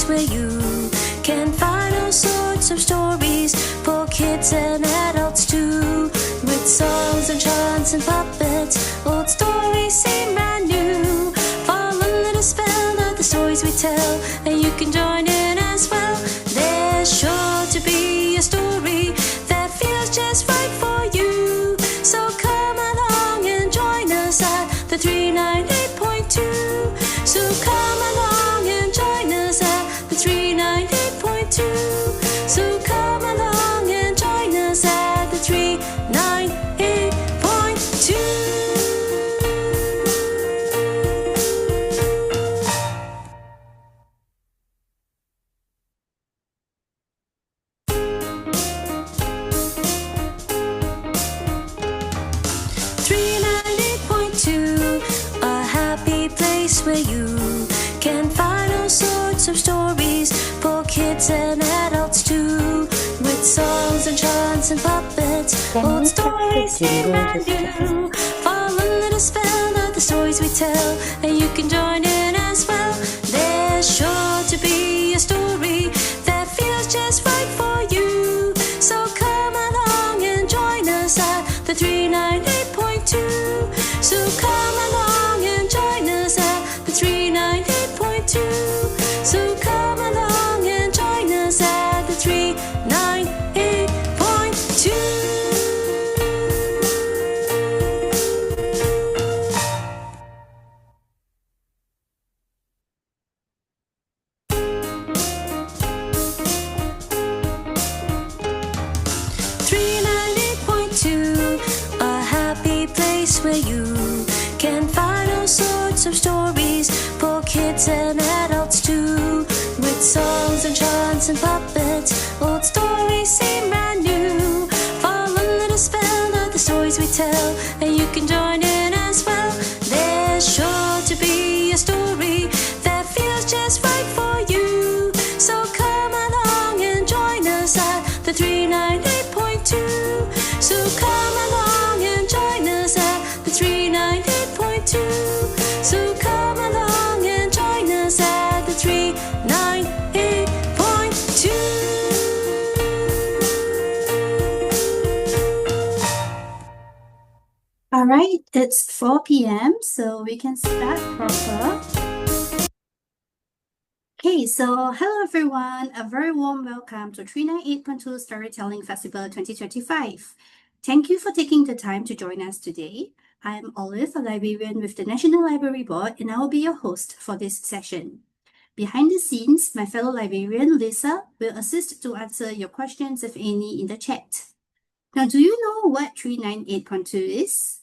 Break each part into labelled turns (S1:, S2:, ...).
S1: place where you can find all sorts of stories for kids and adults too. With songs and chants and puppets, old stories seem brand new. Follow a little spell of the stories we tell, and you can join in as well. There's sure to be a story that feels just right for you. So come along and join us at the 398.2. So come along and join us at the 398.2. So come along and join us at the 398.2. A happy place where you can find all sorts of stories for kids and adults too. With songs and chants and puppets, old stories seem brand new. Follow a little spell of the stories we tell, and you can join in as well. There's sure to be a story that feels just right for you. So come along and join us at the 398.2. So come along and join us at the 398.2. So come along and join us at the 398.2. A happy place where you can find all sorts of stories for kids and adults too. With songs and chants and puppets, old stories seem brand new. Follow a little spell of the stories we tell, and you can join in as well. There's sure to be a story that feels just right for you. So come along and join us at the 398.2. So come along and join us at the 398.2. So come along and join us at the 398.2.
S2: All right, it's 4 p.m., so we can start proper. Okay, so hello everyone, a very warm welcome to 398.2 Storytelling Festival 2025. Thank you for taking the time to join us today. I'm Olive, a librarian with the National Library Board, and I will be your host for this session. Behind the scenes, my fellow librarian, Lisa, will assist to answer your questions, if any, in the chat. Now, do you know what 398.2 is?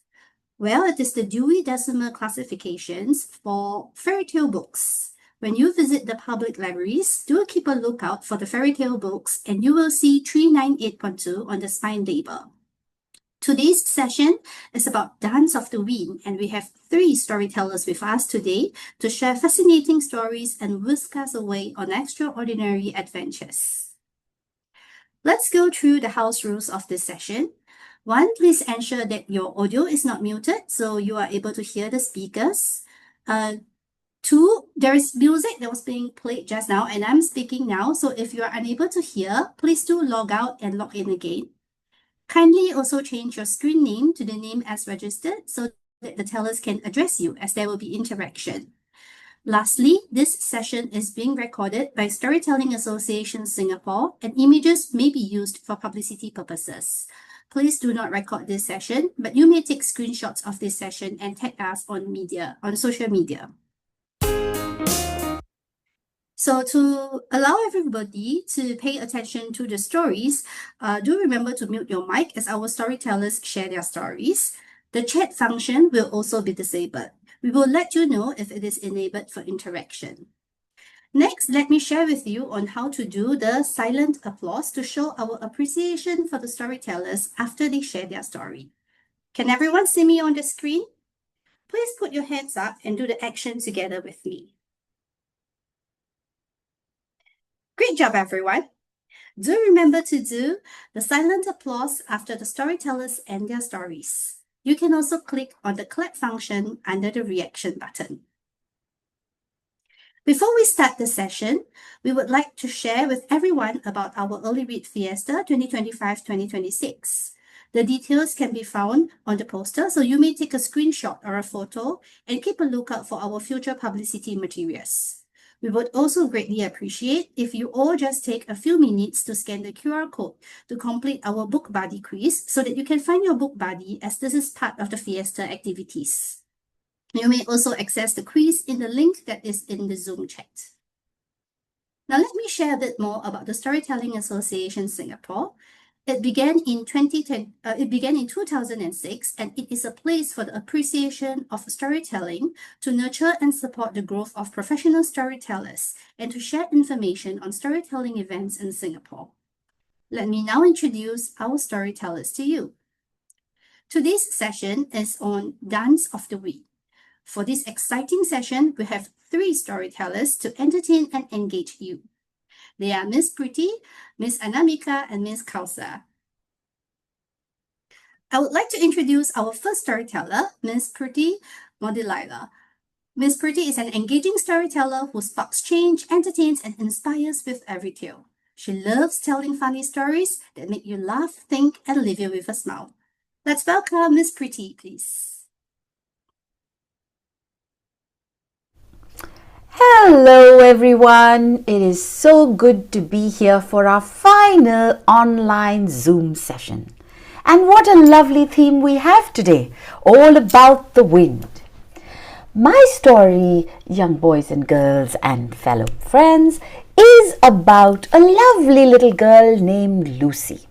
S2: Well, it is the Dewey Decimal Classifications for fairy tale books. When you visit the public libraries, do keep a lookout for the fairy tale books, and you will see 398.2 on the spine label. Today's session is about Dance of the Wind, and we have 3 storytellers with us today to share fascinating stories and whisk us away on extraordinary adventures. Let's go through the house rules of this session. 1, please ensure that your audio is not muted, so you are able to hear the speakers. 2, there is music that was being played just now, and I'm speaking now, so if you are unable to hear, please do log out and log in again. Kindly also change your screen name to the name as registered so that the tellers can address you, as there will be interaction. Lastly, this session is being recorded by Storytelling Association Singapore, and images may be used for publicity purposes. Please do not record this session, but you may take screenshots of this session and tag us on social media. So to allow everybody to pay attention to the stories, do remember to mute your mic as our storytellers share their stories. The chat function will also be disabled. We will let you know if it is enabled for interaction. Next, let me share with you on how to do the silent applause to show our appreciation for the storytellers after they share their story. Can everyone see me on the screen? Please put your hands up and do the action together with me. Great job, everyone. Do remember to do the silent applause after the storytellers end their stories. You can also click on the clap function under the reaction button. Before we start the session, we would like to share with everyone about our Early Read Fiesta 2025-2026. The details can be found on the poster, so you may take a screenshot or a photo and keep a lookout for our future publicity materials. We would also greatly appreciate if you all just take a few minutes to scan the QR code to complete our book buddy quiz so that you can find your book buddy, as this is part of the Fiesta activities. You may also access the quiz in the link that is in the Zoom chat. Now let me share a bit more about the Storytelling Association Singapore. It began in 2006, and it is a place for the appreciation of storytelling, to nurture and support the growth of professional storytellers, and to share information on storytelling events in Singapore. Let me now introduce our storytellers to you. Today's session is on Dance of the Week. For this exciting session, we have 3 storytellers to entertain and engage you. They are Miss Priti, Miss Anamika, and Miss Kausar. I would like to introduce our first storyteller, Miss Priti Modyiyer. Miss Priti is an engaging storyteller who sparks change, entertains, and inspires with every tale. She loves telling funny stories that make you laugh, think, and leave you with a smile. Let's welcome Miss Priti, please.
S3: Hello everyone, it is so good to be here for our final online Zoom session. And what a lovely theme we have today, all about the wind. My story, young boys and girls and fellow friends, is about a lovely little girl named Lucy.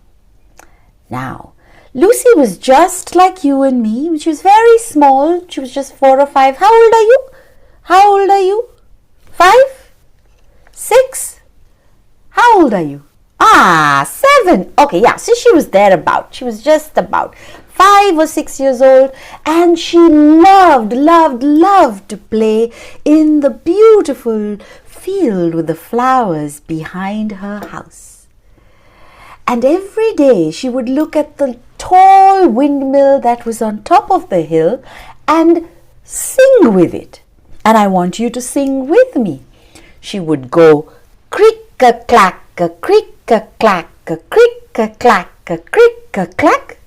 S3: Now, Lucy was just like you and me. She was very small. She was just 4 or 5. How old are you? How old are you? 5? 6? How old are you? 7. Okay, yeah, so she was thereabout. She was just about 5 or 6 years old, and she loved to play in the beautiful field with the flowers behind her house. And every day she would look at the tall windmill that was on top of the hill and sing with it. And I want you to sing with me. She would go crick-a-clack, a crick-a-clack, a crick-a-clack, a crick-a-clack.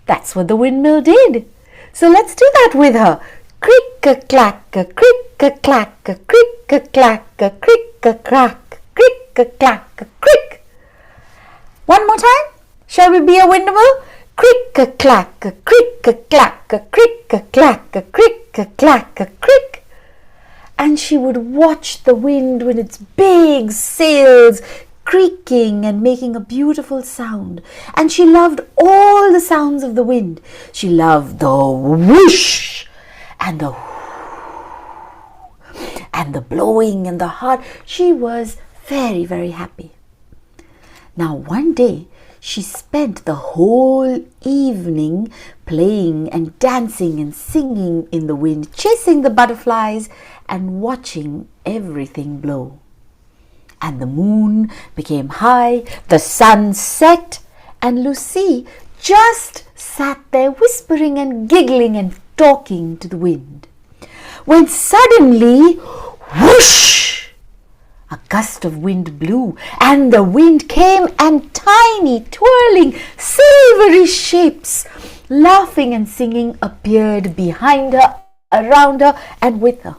S3: That's what the windmill did. So let's do that with her. Crick-a-clack, a crick-a-clack, a crick-a-clack, a crick-a-clack, crick-a-clack, a crick. One more time. Shall we be a windmill? Crick-a-clack, a crick-a-clack, a crick-a-clack, a crick-a-clack, a crick. And she would watch the wind with its big sails creaking and making a beautiful sound. And she loved all the sounds of the wind. She loved the whoosh and the whoo and the blowing and the heart. She was very, very happy. Now one day she spent the whole evening playing and dancing and singing in the wind, chasing the butterflies and watching everything blow. And the moon became high, the sun set, and Lucy just sat there whispering and giggling and talking to the wind. When suddenly, whoosh! A gust of wind blew, and the wind came, and tiny, twirling, silvery shapes, laughing and singing, appeared behind her, around her, and with her.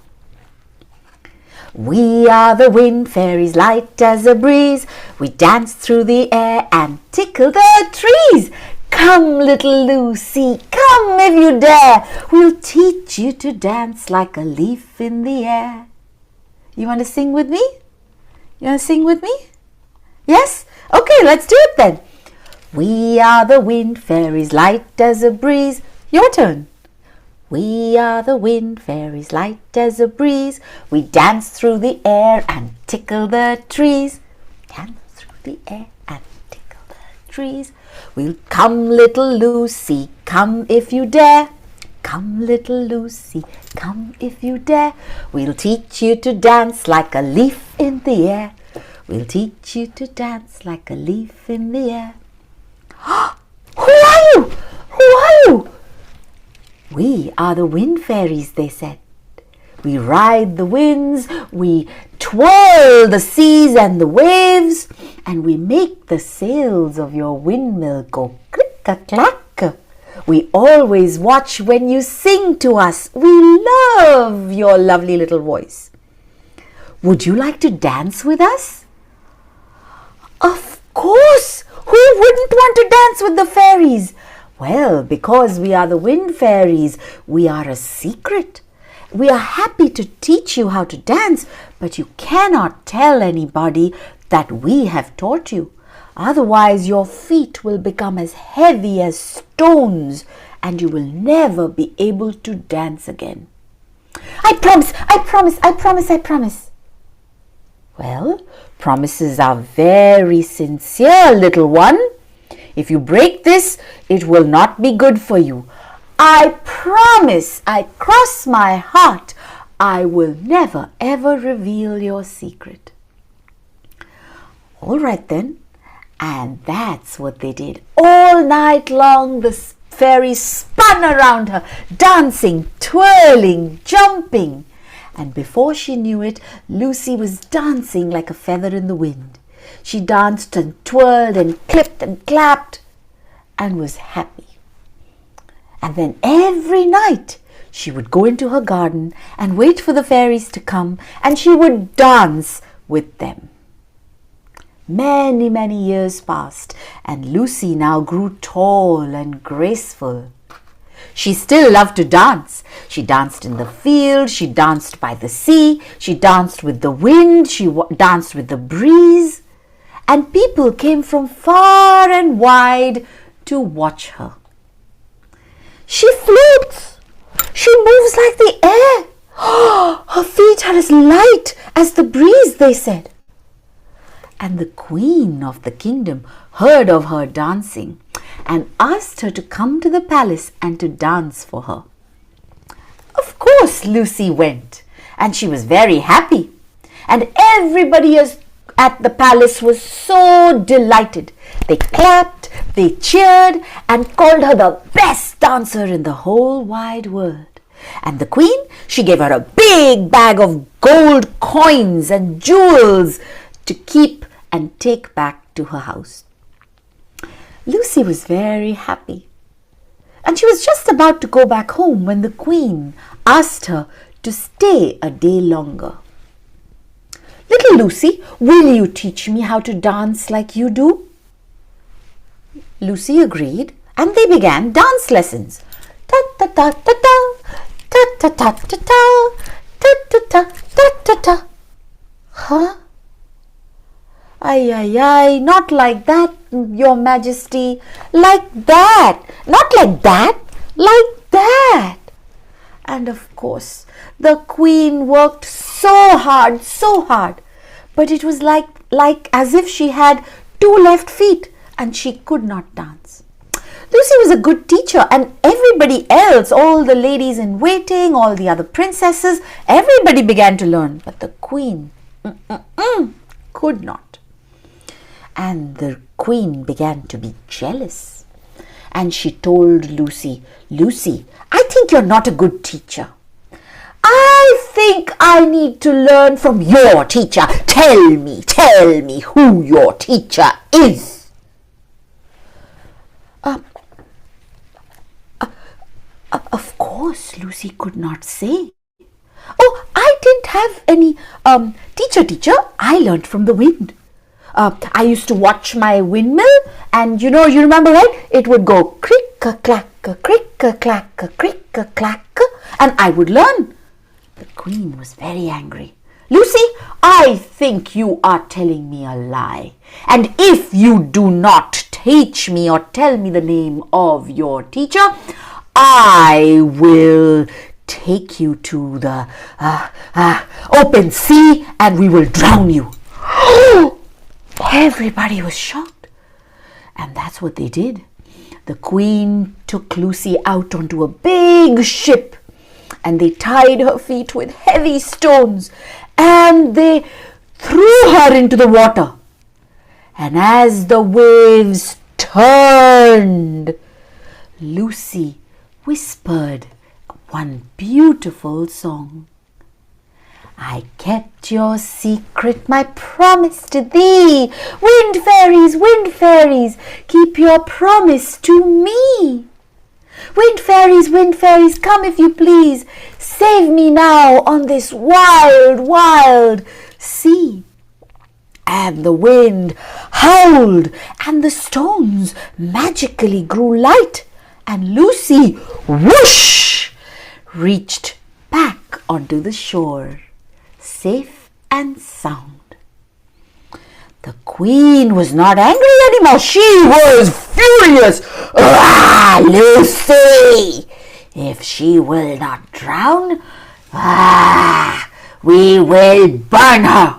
S3: We are the wind fairies, light as a breeze. We dance through the air and tickle the trees. Come, little Lucy, come if you dare. We'll teach you to dance like a leaf in the air. You want to sing with me? You want to sing with me? Yes? Okay, let's do it then. We are the wind fairies, light as a breeze. Your turn. We are the wind fairies, light as a breeze. We dance through the air and tickle the trees. Dance through the air and tickle the trees. We'll come, little Lucy, come if you dare. Come, little Lucy, come if you dare. We'll teach you to dance like a leaf in the air. We'll teach you to dance like a leaf in the air. Who are you? Who are you? We are the wind fairies, they said. We ride the winds, we twirl the seas and the waves, and we make the sails of your windmill go click-a-clack. We always watch when you sing to us. We love your lovely little voice. Would you like to dance with us? Of course! Who wouldn't want to dance with the fairies? Well, because we are the wind fairies, we are a secret. We are happy to teach you how to dance, but you cannot tell anybody that we have taught you. Otherwise, your feet will become as heavy as stones and you will never be able to dance again. I promise, I promise, I promise, I promise. Well, promises are very sincere, little one. If you break this, it will not be good for you. I promise, I cross my heart, I will never ever reveal your secret. All right then. And that's what they did. All night long, the fairies spun around her, dancing, twirling, jumping. And before she knew it, Lucy was dancing like a feather in the wind. She danced and twirled and clipped and clapped and was happy. And then every night she would go into her garden and wait for the fairies to come, and she would dance with them. Many, many years passed, and Lucy now grew tall and graceful. She still loved to dance. She danced in the field, she danced by the sea, she danced with the wind, she danced with the breeze, and people came from far and wide to watch her. She floats. She moves like the air. Her feet are as light as the breeze, they said. And the queen of the kingdom heard of her dancing and asked her to come to the palace and to dance for her. Of course, Lucy went, and she was very happy. And everybody at the palace was so delighted. They clapped, they cheered, and called her the best dancer in the whole wide world. And the queen, she gave her a big bag of gold coins and jewels to keep and take back to her house. Lucy was very happy, and she was just about to go back home when the queen asked her to stay a day longer. Little Lucy, will you teach me how to dance like you do? Lucy agreed, and they began dance lessons. Ta-ta-ta-ta-ta, ta-ta-ta-ta-ta, ta-ta-ta-ta-ta-ta. Huh? Ay, ay, ay, not like that, Your Majesty. Like that. Not like that. Like that. And of course, the queen worked so hard, but it was like as if she had two left feet and she could not dance. Lucy was a good teacher, and everybody else, all the ladies in waiting, all the other princesses, everybody began to learn, but the queen could not. And the queen began to be jealous. And she told Lucy, Lucy, I think you're not a good teacher. I think I need to learn from your teacher. Tell me who your teacher is. Of course, Lucy could not say. Oh, I didn't have any teacher. I learned from the wind. I used to watch my windmill, and you remember, right? It would go crick-a-clack, crick-a-clack, crick-a-clack, and I would learn. The queen was very angry. Lucy, I think you are telling me a lie. And if you do not teach me or tell me the name of your teacher, I will take you to the open sea and we will drown you. Everybody was shocked. And that's what they did. The queen took Lucy out onto a big ship, and they tied her feet with heavy stones, and they threw her into the water. And as the waves turned, Lucy whispered one beautiful song. I kept your secret, my promise to thee. Wind fairies, keep your promise to me. Wind fairies, come if you please. Save me now on this wild, wild sea. And the wind howled, and the stones magically grew light, and Lucy, whoosh, reached back onto the shore, safe and sound. The queen was not angry anymore. She was furious. Ah, Lucy! If she will not drown, we will burn her.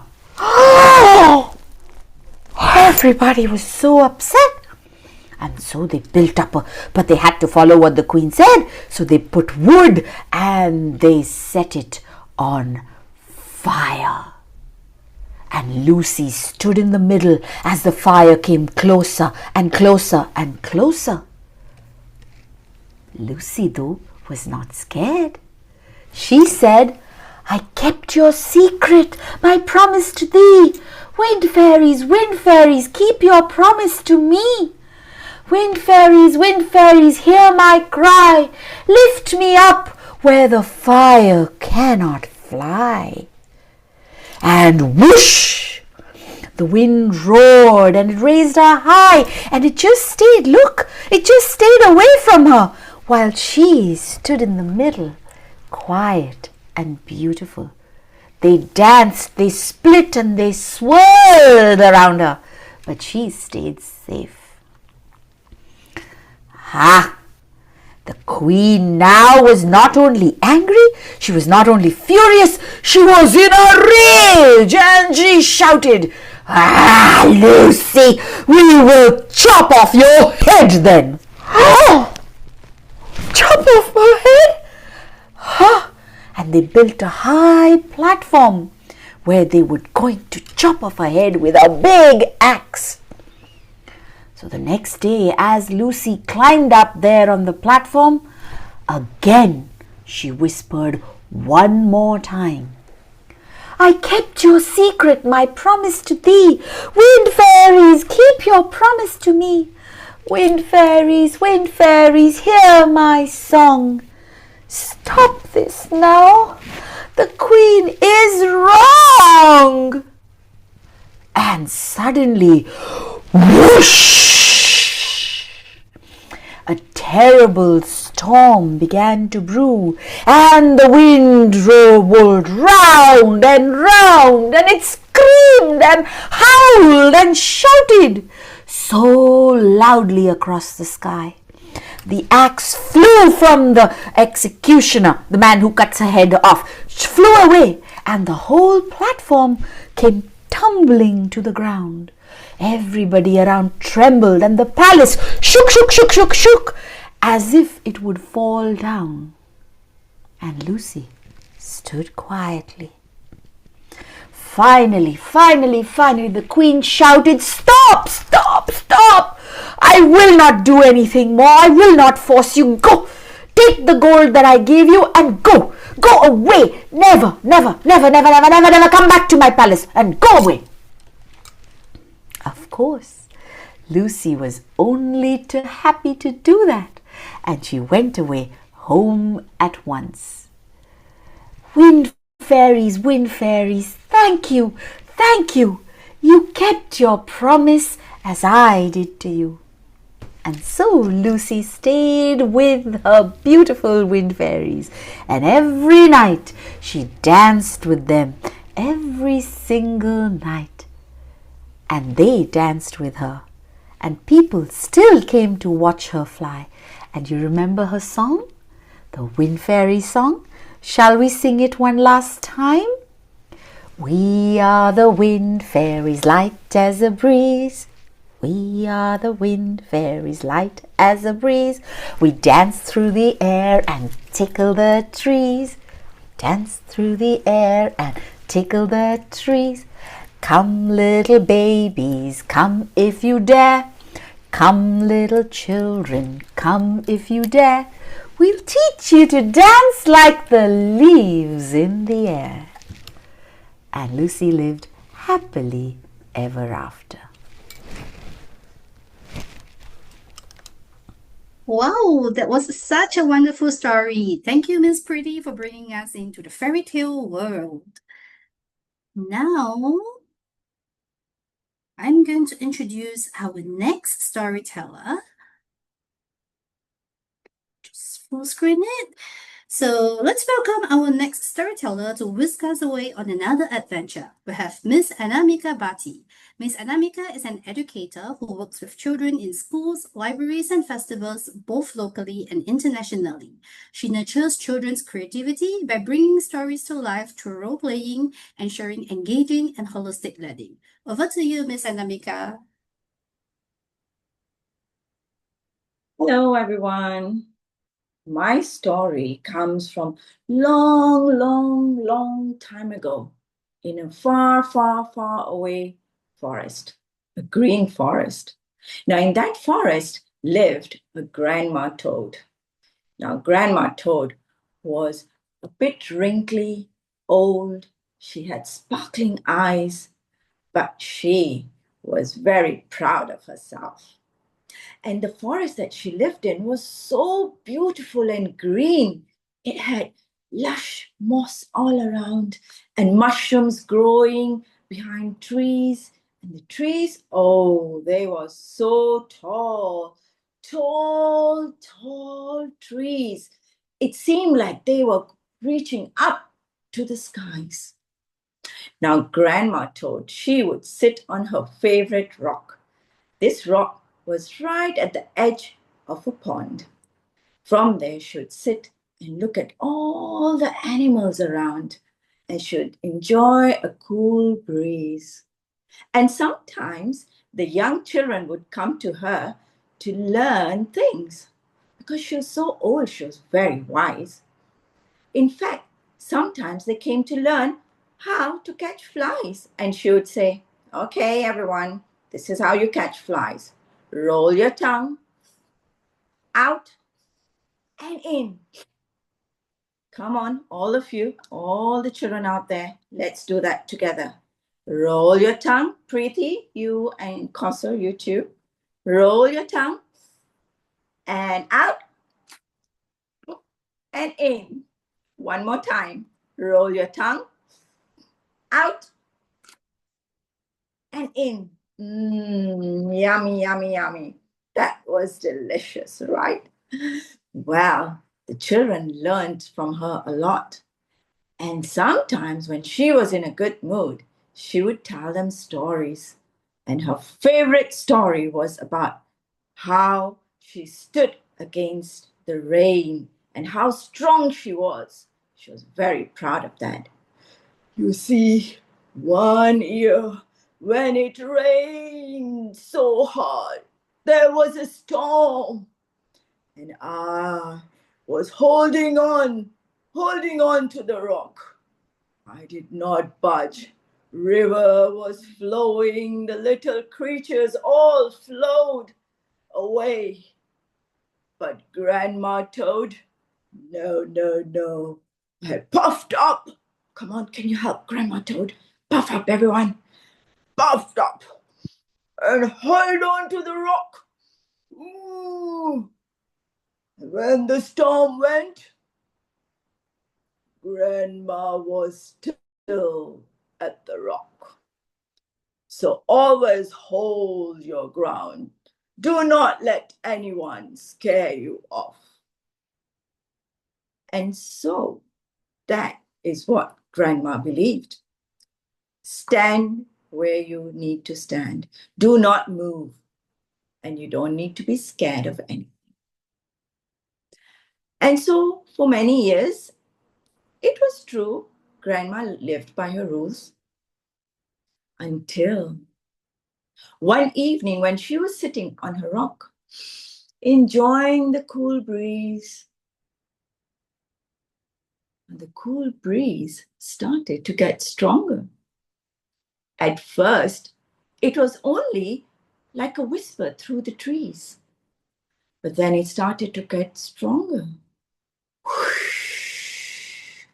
S3: Everybody was so upset. And so they built up but they had to follow what the queen said. So they put wood and they set it on fire. And Lucy stood in the middle as the fire came closer and closer and closer. Lucy, though, was not scared. She said, I kept your secret, my promise to thee. Wind fairies, keep your promise to me. Wind fairies, hear my cry. Lift me up where the fire cannot fly. And whoosh! The wind roared and it raised her high, and it just stayed away from her, while she stood in the middle, quiet and beautiful. They danced, they split, and they swirled around her, but she stayed safe. The queen now was not only angry, she was not only furious, she was in a rage, and she shouted, Lucy, we will chop off your head then. Chop off my head? And they built a high platform where they were going to chop off her head with a big axe. So the next day, as Lucy climbed up there on the platform, again she whispered one more time, I kept your secret, my promise to thee. Wind fairies, keep your promise to me. Wind fairies, hear my song. Stop this now. The queen is wrong. And suddenly, whoosh! A terrible storm began to brew, and the wind rolled round and round, and it screamed and howled and shouted so loudly across the sky. The axe flew from the executioner, the man who cuts her head off, flew away, and the whole platform came tumbling to the ground. Everybody around trembled, and the palace shook, as if it would fall down. And Lucy stood quietly. Finally, the queen shouted, Stop! I will not do anything more. I will not force you. Go! Take the gold that I gave you and go! Go away! Never come back to my palace, and go away! Of course, Lucy was only too happy to do that, and she went away home at once. Wind fairies, thank you. You kept your promise as I did to you. And so Lucy stayed with her beautiful wind fairies, and every night she danced with them, every single night. And they danced with her, and people still came to watch her fly. And you remember her song? The Wind Fairy song? Shall we sing it one last time? We are the wind fairies, light as a breeze. We are the wind fairies, light as a breeze. We dance through the air and tickle the trees. Dance through the air and tickle the trees. Come little babies, come if you dare. Come little children, come if you dare. We'll teach you to dance like the leaves in the air. and Lucy lived happily ever after.
S2: Wow, that was such a wonderful story. Thank you, Miss Priti, for bringing us into the fairy tale world. Now, I'm going to introduce our next storyteller. Just full screen it. So let's welcome our next storyteller to whisk us away on another adventure. We have Miss Anamika Bhati. Miss Anamika is an educator who works with children in schools, libraries, and festivals, both locally and internationally. She nurtures children's creativity by bringing stories to life through role playing, ensuring engaging and holistic learning. Over to you, Miss Anamika.
S4: Hello, everyone. My story comes from long time ago in a far away forest, a green forest. Now, in that forest lived a grandma toad. Now, Grandma Toad was a bit wrinkly, old. She had sparkling eyes, but she was very proud of herself. And the forest that she lived in was so beautiful and green. It had lush moss all around and mushrooms growing behind trees. And the trees, oh, they were so tall, tall trees. It seemed like they were reaching up to the skies. Now, Grandma Toad, she would sit on her favorite rock. This rock was right at the edge of a pond. From there, she would sit and look at all the animals around and should enjoy a cool breeze. And sometimes the young children would come to her to learn things because she was so old, she was very wise. In fact, sometimes they came to learn how to catch flies, and she would say, "Okay, everyone, this is how you catch flies. Roll your tongue out and in. Come on, all of you, all the children out there, let's do that together. Roll your tongue, Priti, you and Kausar, you too. Roll your tongue and out and in. One more time. Roll your tongue out and in. Yummy. That was delicious, right? Well, the children learned from her a lot. And sometimes when she was in a good mood, she would tell them stories. And her favorite story was about how she stood against the rain and how strong she was. She was very proud of that. You see, one year when it rained so hard, there was a storm, and I was holding on to the rock. I did not budge. River was flowing, the little creatures all flowed away. But Grandma Toad, no, had puffed up. Come on, can you help Grandma Toad? Puff up, everyone. Puffed up and held on to the rock. Ooh. When the storm went, Grandma was still at the rock. So always hold your ground. Do not let anyone scare you off. And so that is what Grandma believed. Stand where you need to stand. Do not move. And you don't need to be scared of anything. And so for many years, it was true. Grandma lived by her rules until one evening when she was sitting on her rock, enjoying the cool breeze. And the cool breeze started to get stronger. At first, it was only like a whisper through the trees. But then it started to get stronger. Whoosh,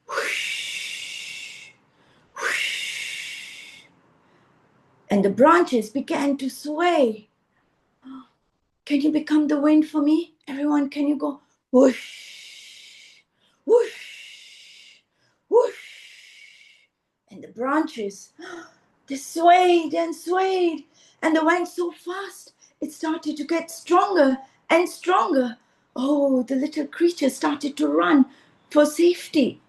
S4: whoosh, whoosh. the branches began to sway. Can you become the wind for me? Everyone, can you go whoosh, whoosh, whoosh? And the branches, they swayed and swayed, and they went so fast, it started to get stronger and stronger. Oh, the little creature started to run for safety.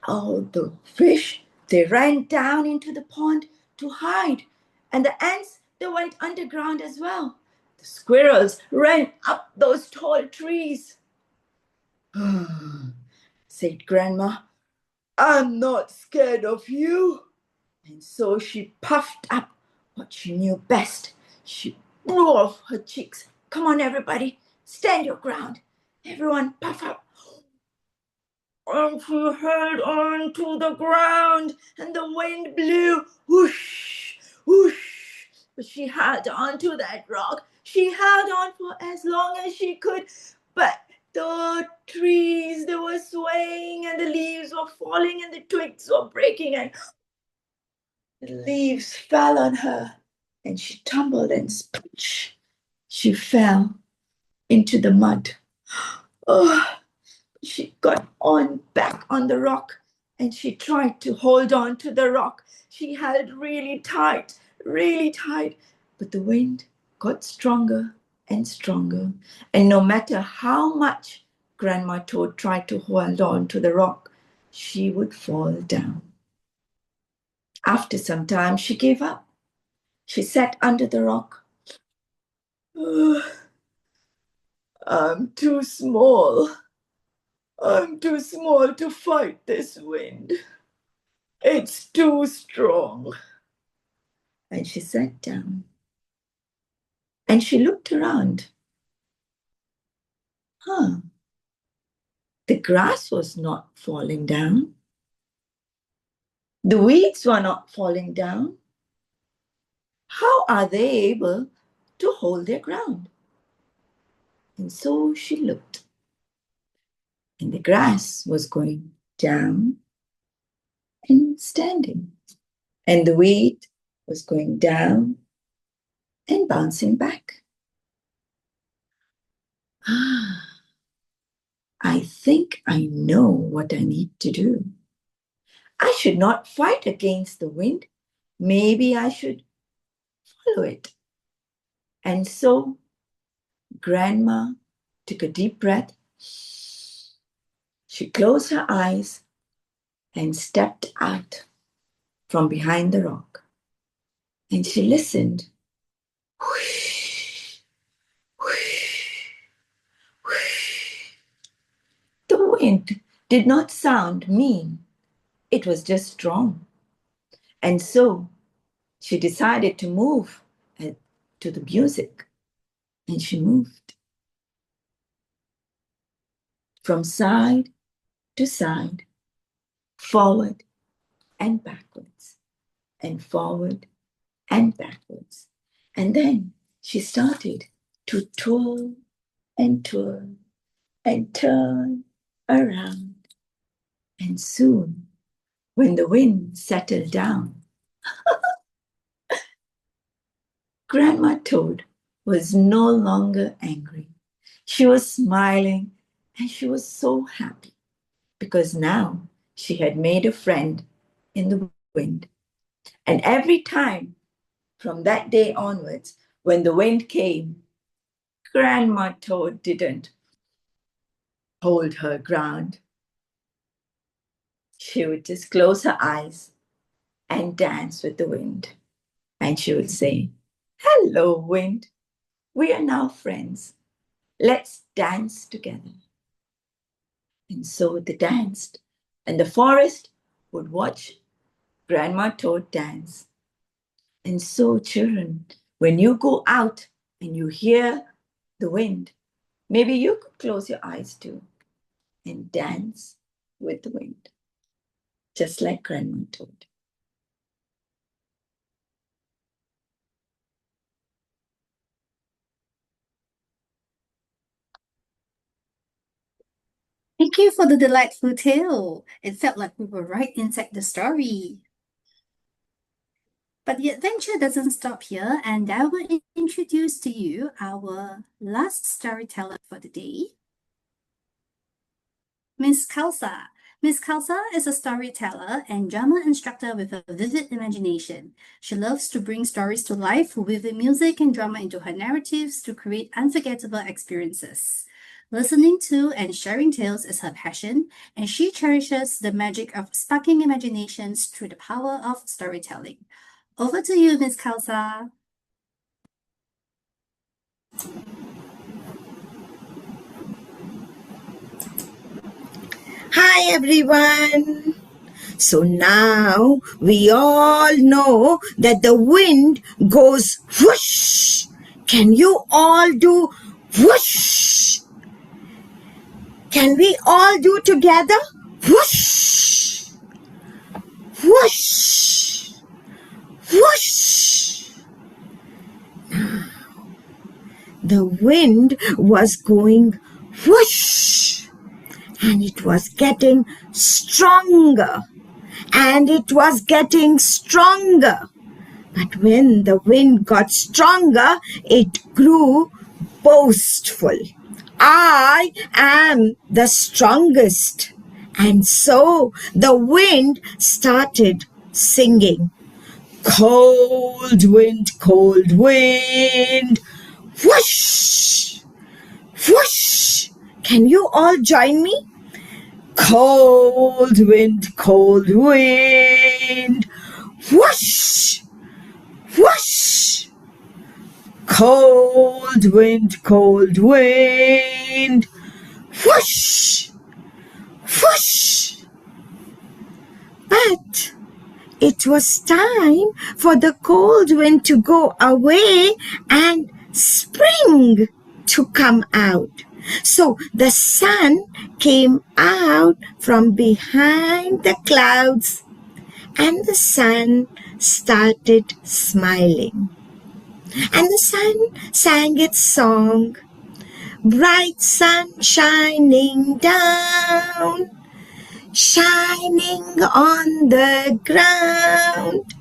S4: Oh, the fish, they ran down into the pond to hide. And the ants, they went underground as well. The squirrels ran up those tall trees. Said Grandma, I'm not scared of you. And so she puffed up what she knew best. She blew off her cheeks. Come on, everybody, stand your ground. Everyone puff up. And she held on to the ground, and the wind blew, whoosh, whoosh. But she held on to that rock. She held on for as long as she could. But the trees, they were swaying, and the leaves were falling, and the twigs were breaking, and the leaves fell on her, and she tumbled and sploosh. She fell into the mud. Oh, she got on back on the rock, and she tried to hold on to the rock. She held really tight, but the wind got stronger and stronger. And no matter how much Grandma Toad tried to hold on to the rock, she would fall down. After some time, she gave up. She sat under the rock. I'm too small. I'm too small to fight this wind. It's too strong. And she sat down. And she looked around. The grass was not falling down. The weeds were not falling down. How are they able to hold their ground? And so she looked. And the grass was going down and standing. And the weed was going down and bouncing back. I think I know what I need to do. I should not fight against the wind. Maybe I should follow it. And so Grandma took a deep breath. She closed her eyes and stepped out from behind the rock. And she listened. Whoosh, whoosh, whoosh. The wind did not sound mean. It was just strong. And so she decided to move to the music. And she moved from side to side, forward and backwards, and forward and backwards. And then she started to twirl and twirl and turn around. And soon, when the wind settled down, Grandma Toad was no longer angry. She was smiling, and she was so happy because now she had made a friend in the wind. And every time from that day onwards, when the wind came, Grandma Toad didn't hold her ground. She would just close her eyes and dance with the wind. And she would say, "Hello, wind. We are now friends. Let's dance together." And so they danced, and the forest would watch Grandma Toad dance. And so, children, when you go out and you hear the wind, maybe you could close your eyes too and dance with the wind, just like Grandma Toad.
S2: Thank you for the delightful tale. It felt like we were right inside the story. But the adventure doesn't stop here, and I will introduce to you our last storyteller for the day, Miss Kausar. Miss Kausar is a storyteller and drama instructor with a vivid imagination. She loves to bring stories to life, weaving music and drama into her narratives to create unforgettable experiences. Listening to and sharing tales is her passion, and she cherishes the magic of sparking imaginations through the power of storytelling. Over to you, Miss Kausar.
S5: Hi everyone. So now we all know that the wind goes whoosh. Can you all do whoosh? Can we all do together? Whoosh! Whoosh! Whoosh! The wind was going whoosh, and it was getting stronger, and it was getting stronger. But when the wind got stronger, it grew boastful. I am the strongest. And so the wind started singing. Cold wind, whoosh, whoosh. Can you all join me? Cold wind, whoosh, whoosh. Cold wind, whoosh, whoosh. But it was time for the cold wind to go away and spring to come out. So the sun came out from behind the clouds, and the sun started smiling. And the sun sang its song. Bright sun shining down, shining on the ground.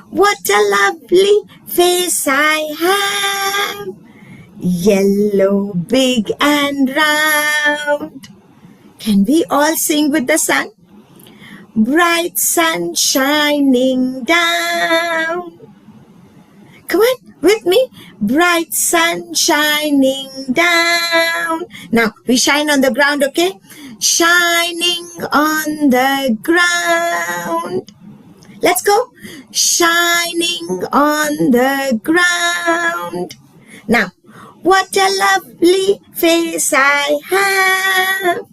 S5: What a lovely face I have, yellow, big and round. Can we all sing with the sun? Bright sun shining down. Come on, with me. Bright sun shining down. Now, we shine on the ground, okay? Shining on the ground. Let's go. Shining on the ground. Now, what a lovely face I have.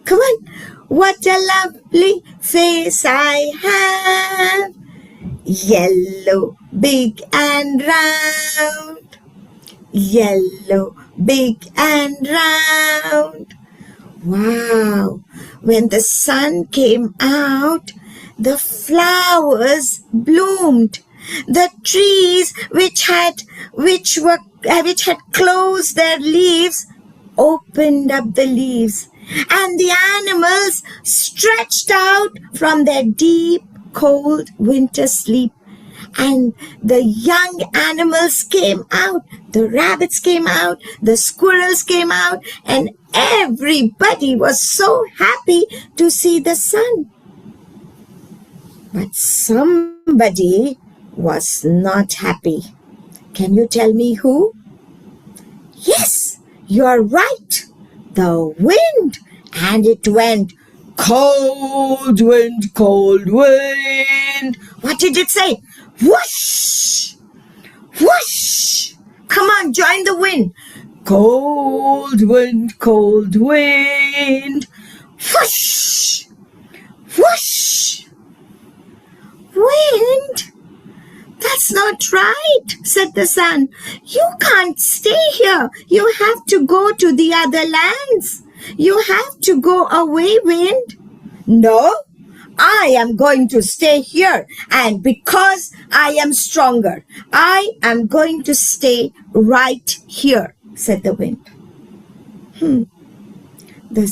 S5: Come on. What a lovely face I have. Yellow, big and round. Yellow, big and round. Wow. When the sun came out, the flowers bloomed. The trees which had closed their leaves opened up the leaves, and the animals stretched out from their deep, cold winter sleep. And the young animals came out. The rabbits came out. The squirrels came out. And everybody was so happy to see the sun. But somebody was not happy. Can you tell me who? Yes, you're right. The wind. And it went, cold wind, What did it say? Whoosh! Whoosh! Come on, join the wind. Cold wind, Whoosh! Whoosh! Wind? That's not right, said the sun. You can't stay here. You have to go to the other lands. You have to go away, wind. No, I am going to stay here, and because I am stronger, I am going to stay right here, said the wind. The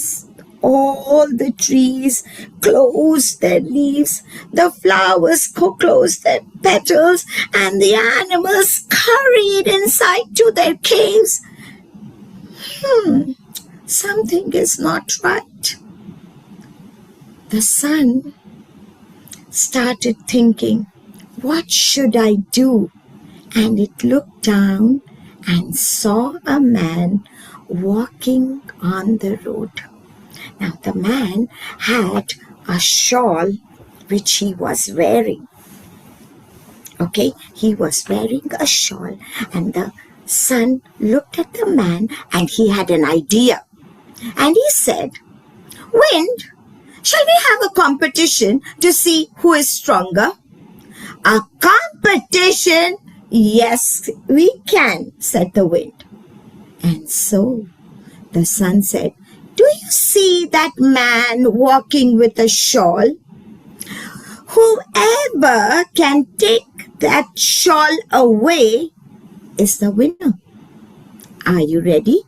S5: All the trees closed their leaves, the flowers closed their petals, and the animals hurried inside to their caves. Something is not right. The sun started thinking, what should I do? And it looked down and saw a man walking on the road. Now the man had a shawl which he was wearing. Okay, he was wearing a shawl, and the sun looked at the man and he had an idea. And he said, Wind, shall we have a competition to see who is stronger? A competition? Yes, we can, said the wind. And so the sun said, do you see that man walking with a shawl? Whoever can take that shawl away is the winner. Are you ready?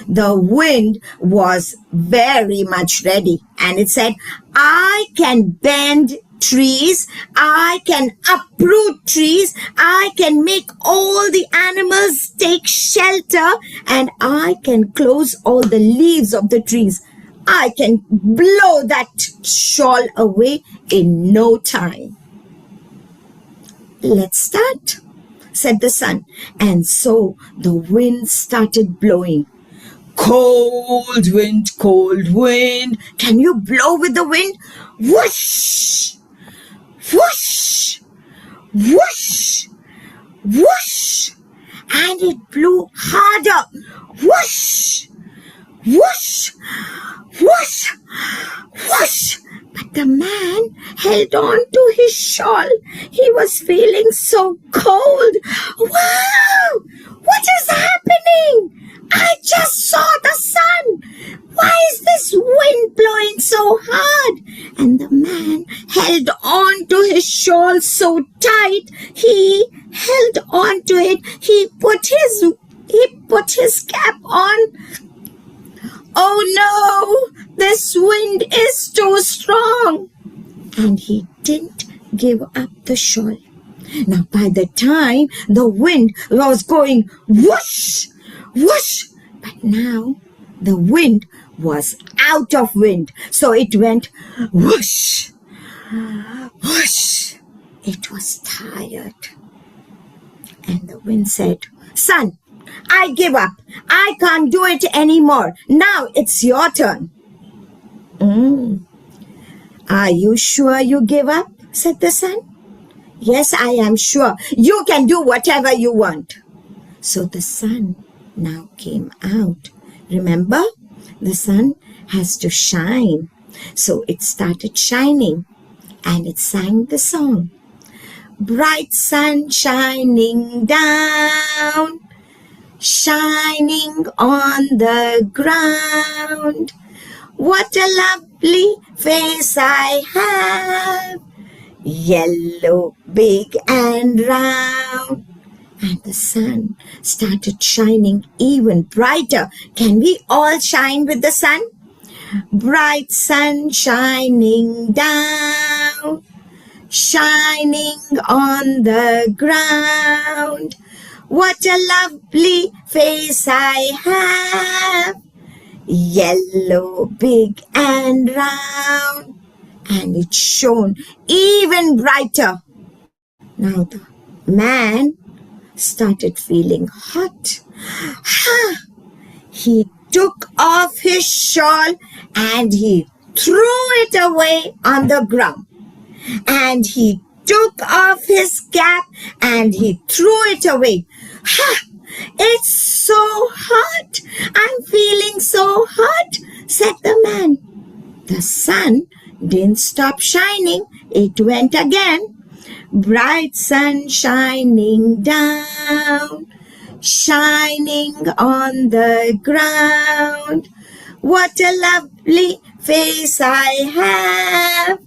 S5: The wind was very much ready, and it said, I can bend trees, I can uproot trees, I can make all the animals take shelter, and I can close all the leaves of the trees. I can blow that shawl away in no time. Let's start, said the sun. And so the wind started blowing. Cold wind. Can you blow with the wind? Whoosh, whoosh, whoosh, whoosh. And it blew harder. Whoosh, whoosh, whoosh, whoosh. But the man held on to his shawl. He was feeling so cold. Wow! What is happening? I just saw the sun. Why is this wind blowing so hard? And the man held on to his shawl so tight. He held on to it. He put his cap on. Oh no, this wind is too strong. And he didn't give up the shawl. Now by the time the wind was going whoosh, whoosh, but now the wind was out of wind. So it went whoosh, whoosh. It was tired. And the wind said, Sun, I give up. I can't do it anymore. Now it's your turn. Are you sure you give up? Said the sun. Yes, I am sure. You can do whatever you want. So the sun now came out. Remember, the sun has to shine. So it started shining and it sang the song. Bright sun shining down, shining on the ground. What a lovely face I have, yellow, big and round. And the sun started shining even brighter. Can we all shine with the sun? Bright sun shining down, shining on the ground. What a lovely face I have, yellow, big and round. And it shone even brighter. Now the man started feeling hot. He took off his shawl and he threw it away on the ground. And he took off his cap and he threw it away. It's so hot. I'm feeling so hot, said the man. The sun didn't stop shining. It went again. Bright sun shining down, shining on the ground. What a lovely face I have,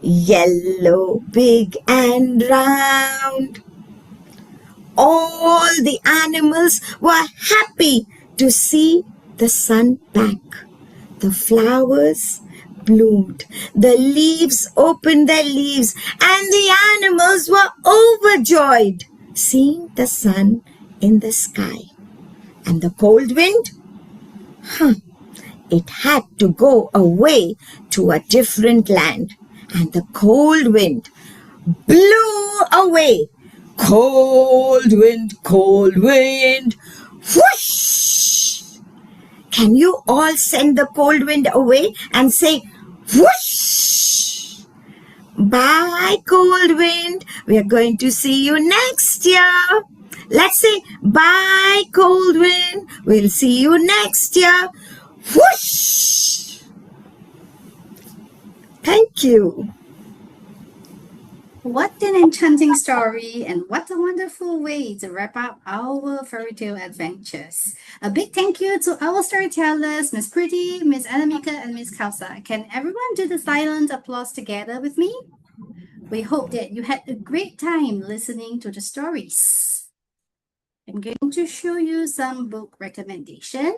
S5: yellow, big and round. All the animals were happy to see the sun back. The flowers bloomed, the leaves opened their leaves, and the animals were overjoyed seeing the sun in the sky. And the cold wind? It had to go away to a different land. And the cold wind blew away. Cold wind, whoosh! Can you all send the cold wind away and say whoosh? Bye, cold wind. We are going to see you next year. Let's say bye, cold wind. We'll see you next year. Whoosh! Thank you.
S2: What an enchanting story, and what a wonderful way to wrap up our fairy tale adventures. A big thank you to our storytellers, Miss Priti, Miss Anamika, and Miss Kausar. Can everyone do the silent applause together with me? We hope that you had a great time listening to the stories. I'm going to show you some book recommendation.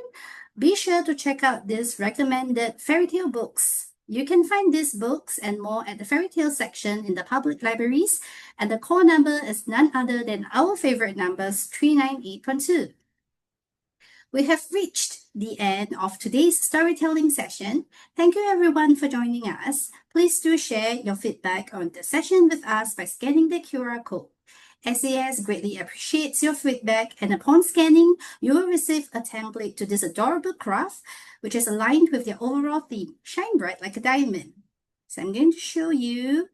S2: Be sure to check out these recommended fairy tale books. You can find these books and more at the fairy tale section in the public libraries, and the call number is none other than our favorite numbers 398.2. We have reached the end of today's storytelling session. Thank you everyone for joining us. Please do share your feedback on the session with us by scanning the QR code. SAS greatly appreciates your feedback, and upon scanning, you will receive a template to this adorable craft, which is aligned with their overall theme, Shine Bright Like a Diamond. So I'm going to show you.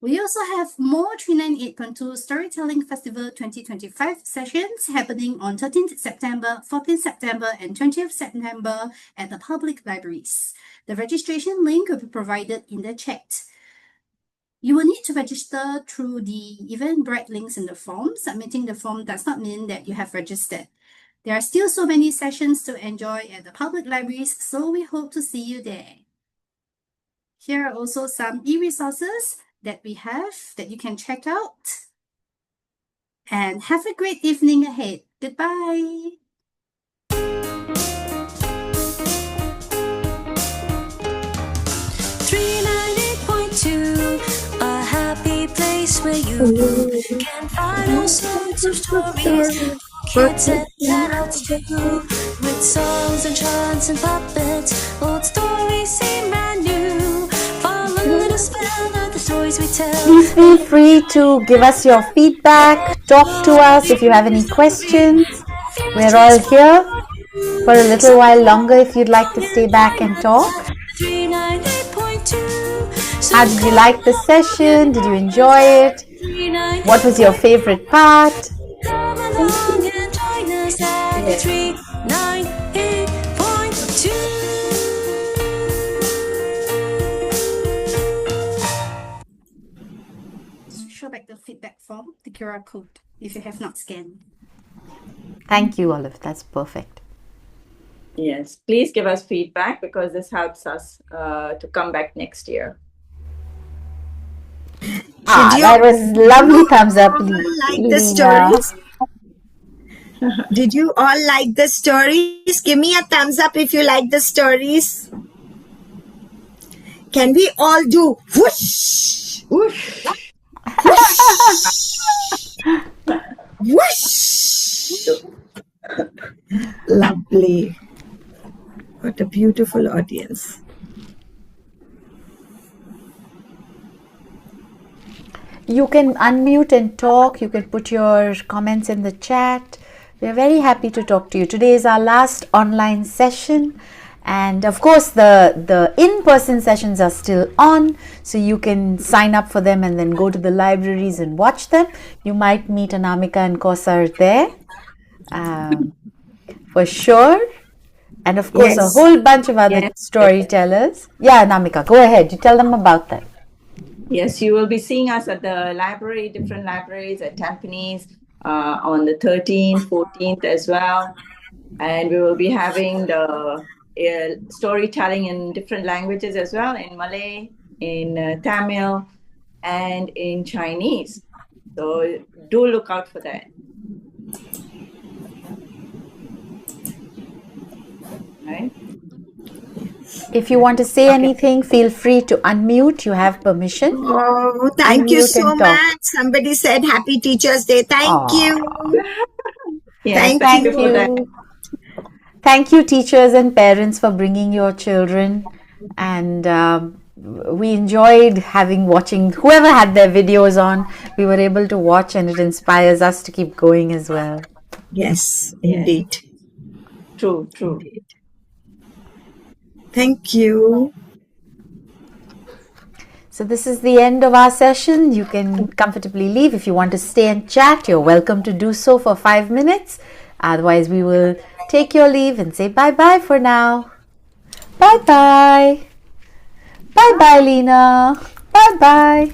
S2: We also have more 398.2 Storytelling Festival 2025 sessions happening on 13th September, 14th September, and 20th September at the public libraries. The registration link will be provided in the chat. You will need to register through the Eventbrite links in the form. Submitting the form does not mean that you have registered. There are still so many sessions to enjoy at the public libraries, so we hope to see you there. Here are also some e-resources that we have that you can check out. And have a great evening ahead. Goodbye.
S1: A happy place where you can find all sorts of stories for kids and adults too. With songs and chants and puppets, old stories seem brand new. Fall under the spell of the stories we tell.
S3: Please feel free to give us your feedback, talk to us if you have any questions. We're all here for a little while longer if you'd like to stay back and talk.
S1: 398.2.
S3: How did you like the session? Did you enjoy it? What was your favorite part?
S1: Come along and join us at 398.2.
S2: Show back the feedback form, the QR code, if you have not scanned.
S3: Thank you, Olive. That's perfect.
S4: Yes, please give us feedback because this helps us to come back next year.
S3: That was lovely. Thumbs up.
S5: Like the stories? Did you all like the stories? Give me a thumbs up if you like the stories. Can we all do whoosh?
S4: Whoosh!
S5: Whoosh! Lovely. What a beautiful audience.
S3: You can unmute and talk. You can put your comments in the chat. We are very happy to talk to you. Today is our last online session. And of course, the in-person sessions are still on. So you can sign up for them and then go to the libraries and watch them. You might meet Anamika and Kausar there. For sure. And of course,
S5: Yes.
S3: a whole bunch of other storytellers. Yeah, Anamika, go ahead. You tell them about that.
S4: Yes, you will be seeing us at the library, different libraries at Tampines on the 13th, 14th as well. And we will be having the storytelling in different languages as well, in Malay, in Tamil, and in Chinese. So do look out for that. Right?
S3: If you want to say anything, feel free to unmute. You have permission.
S5: Oh, thank you
S3: Unmute
S5: so
S3: and talk.
S5: much. Somebody said Happy Teacher's Day. Thank you.
S4: Yes,
S5: Thank
S4: you for that.
S3: you. Thank you, teachers and parents, for bringing your children. And we enjoyed watching whoever had their videos on. We were able to watch, and it inspires us to keep going as well.
S5: Yes, indeed.
S4: True.
S5: Indeed. Thank you.
S3: So this is the end of our session. You can comfortably leave. If you want to stay and chat, you're welcome to do so for 5 minutes. Otherwise, we will take your leave and say bye-bye for now. Bye-bye. Bye-bye, Lena. Bye-bye.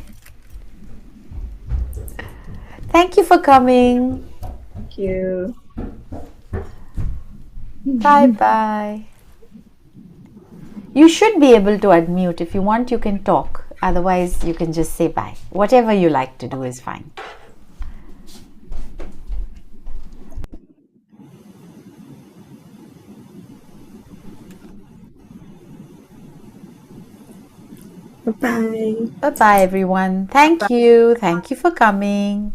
S3: Thank you for coming.
S4: Thank you.
S3: Bye-bye. You should be able to unmute. If you want, you can talk. Otherwise, you can just say bye. Whatever you like to do is fine.
S5: Bye-bye.
S3: Bye-bye, everyone. Thank you. Thank you for coming.